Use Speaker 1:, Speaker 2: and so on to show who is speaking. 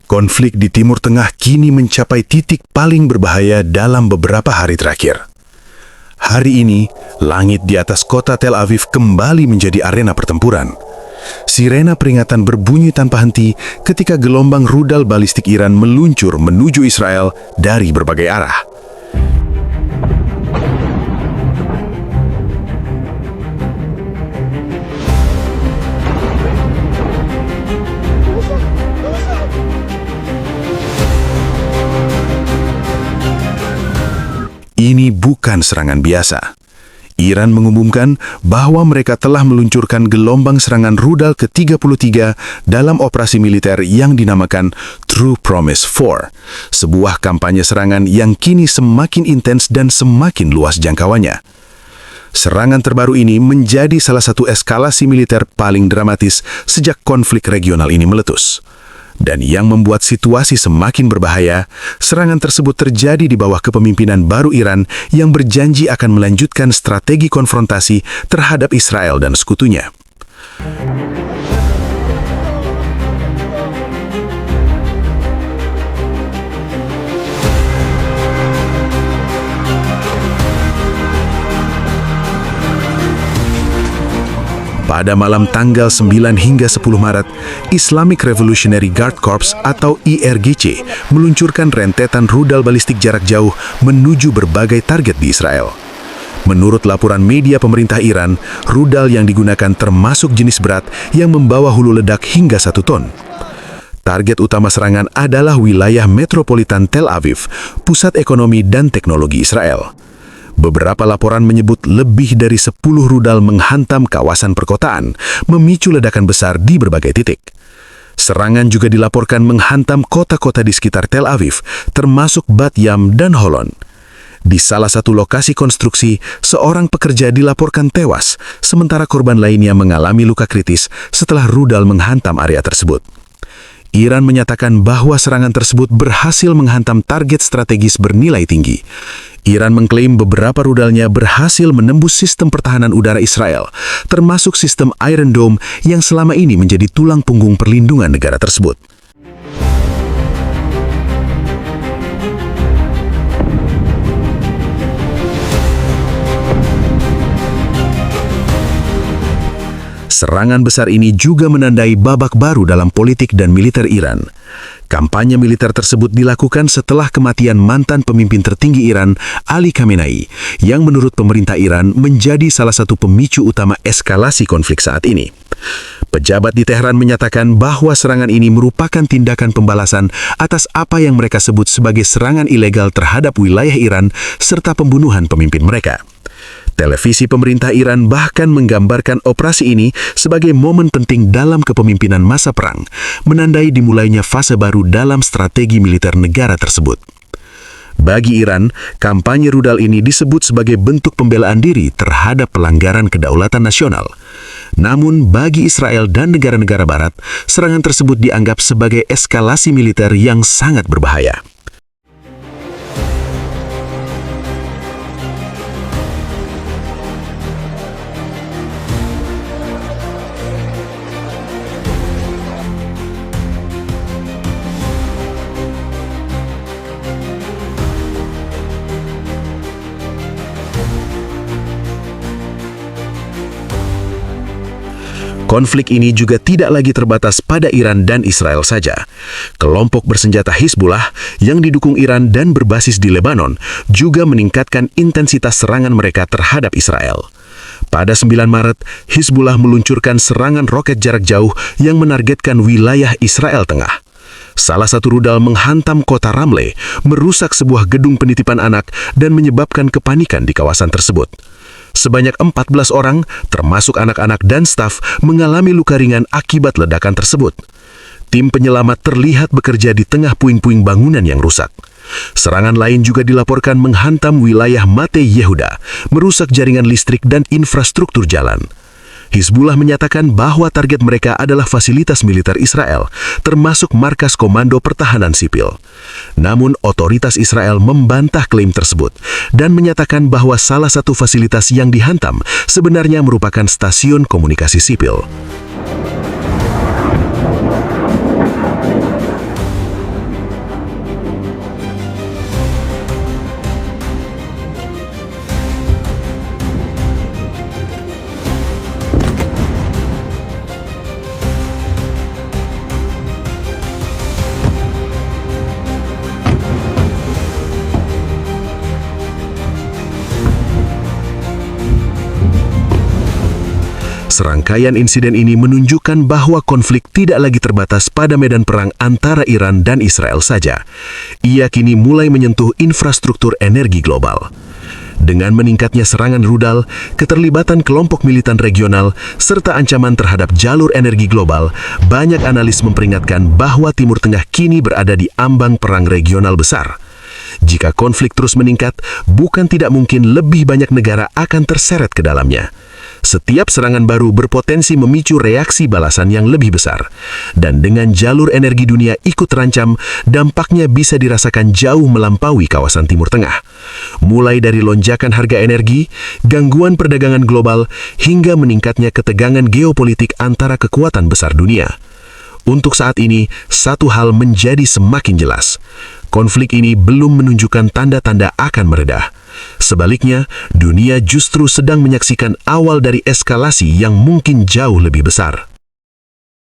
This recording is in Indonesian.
Speaker 1: Konflik di Timur Tengah kini mencapai titik paling berbahaya dalam beberapa hari terakhir. Hari ini, langit di atas kota Tel Aviv kembali menjadi arena pertempuran. Sirena peringatan berbunyi tanpa henti ketika gelombang rudal balistik Iran meluncur menuju Israel dari berbagai arah. Ini bukan serangan biasa. Iran mengumumkan bahwa mereka telah meluncurkan gelombang serangan rudal ke-33 dalam operasi militer yang dinamakan True Promise 4, sebuah kampanye serangan yang kini semakin intens dan semakin luas jangkauannya. Serangan terbaru ini menjadi salah satu eskalasi militer paling dramatis sejak konflik regional ini meletus. Dan yang membuat situasi semakin berbahaya, serangan tersebut terjadi di bawah kepemimpinan baru Iran yang berjanji akan melanjutkan strategi konfrontasi terhadap Israel dan sekutunya. Pada malam tanggal 9 hingga 10 Maret, Islamic Revolutionary Guard Corps atau IRGC meluncurkan rentetan rudal balistik jarak jauh menuju berbagai target di Israel. Menurut laporan media pemerintah Iran, rudal yang digunakan termasuk jenis berat yang membawa hulu ledak hingga 1 ton. Target utama serangan adalah wilayah metropolitan Tel Aviv, pusat ekonomi dan teknologi Israel. Beberapa laporan menyebut lebih dari 10 rudal menghantam kawasan perkotaan, memicu ledakan besar di berbagai titik. Serangan juga dilaporkan menghantam kota-kota di sekitar Tel Aviv, termasuk Bat Yam dan Holon. Di salah satu lokasi konstruksi, seorang pekerja dilaporkan tewas, sementara korban lainnya mengalami luka kritis setelah rudal menghantam area tersebut. Iran menyatakan bahwa serangan tersebut berhasil menghantam target strategis bernilai tinggi. Iran mengklaim beberapa rudalnya berhasil menembus sistem pertahanan udara Israel, termasuk sistem Iron Dome yang selama ini menjadi tulang punggung perlindungan negara tersebut. Serangan besar ini juga menandai babak baru dalam politik dan militer Iran. Kampanye militer tersebut dilakukan setelah kematian mantan pemimpin tertinggi Iran, Ali Khamenei, yang menurut pemerintah Iran menjadi salah satu pemicu utama eskalasi konflik saat ini. Pejabat di Teheran menyatakan bahwa serangan ini merupakan tindakan pembalasan atas apa yang mereka sebut sebagai serangan ilegal terhadap wilayah Iran serta pembunuhan pemimpin mereka. Televisi pemerintah Iran bahkan menggambarkan operasi ini sebagai momen penting dalam kepemimpinan masa perang, menandai dimulainya fase baru dalam strategi militer negara tersebut. Bagi Iran, kampanye rudal ini disebut sebagai bentuk pembelaan diri terhadap pelanggaran kedaulatan nasional. Namun bagi Israel dan negara-negara barat, serangan tersebut dianggap sebagai eskalasi militer yang sangat berbahaya. Konflik ini juga tidak lagi terbatas pada Iran dan Israel saja. Kelompok bersenjata Hizbullah yang didukung Iran dan berbasis di Lebanon juga meningkatkan intensitas serangan mereka terhadap Israel. Pada 9 Maret, Hizbullah meluncurkan serangan roket jarak jauh yang menargetkan wilayah Israel Tengah. Salah satu rudal menghantam kota Ramle, merusak sebuah gedung penitipan anak dan menyebabkan kepanikan di kawasan tersebut. Sebanyak 14 orang, termasuk anak-anak dan staf, mengalami luka ringan akibat ledakan tersebut. Tim penyelamat terlihat bekerja di tengah puing-puing bangunan yang rusak. Serangan lain juga dilaporkan menghantam wilayah Mate Yehuda, merusak jaringan listrik dan infrastruktur jalan. Hizbullah menyatakan bahwa target mereka adalah fasilitas militer Israel, termasuk markas Komando Pertahanan Sipil. Namun, otoritas Israel membantah klaim tersebut dan menyatakan bahwa salah satu fasilitas yang dihantam sebenarnya merupakan stasiun komunikasi sipil. Serangkaian insiden ini menunjukkan bahwa konflik tidak lagi terbatas pada medan perang antara Iran dan Israel saja. Ia kini mulai menyentuh infrastruktur energi global. Dengan meningkatnya serangan rudal, keterlibatan kelompok militan regional, serta ancaman terhadap jalur energi global, banyak analis memperingatkan bahwa Timur Tengah kini berada di ambang perang regional besar. Jika konflik terus meningkat, bukan tidak mungkin lebih banyak negara akan terseret ke dalamnya. Setiap serangan baru berpotensi memicu reaksi balasan yang lebih besar. Dan dengan jalur energi dunia ikut terancam, dampaknya bisa dirasakan jauh melampaui kawasan Timur Tengah. Mulai dari lonjakan harga energi, gangguan perdagangan global, hingga meningkatnya ketegangan geopolitik antara kekuatan besar dunia. Untuk saat ini, satu hal menjadi semakin jelas. Konflik ini belum menunjukkan tanda-tanda akan meredah. Sebaliknya, dunia justru sedang menyaksikan awal dari eskalasi yang mungkin jauh lebih besar.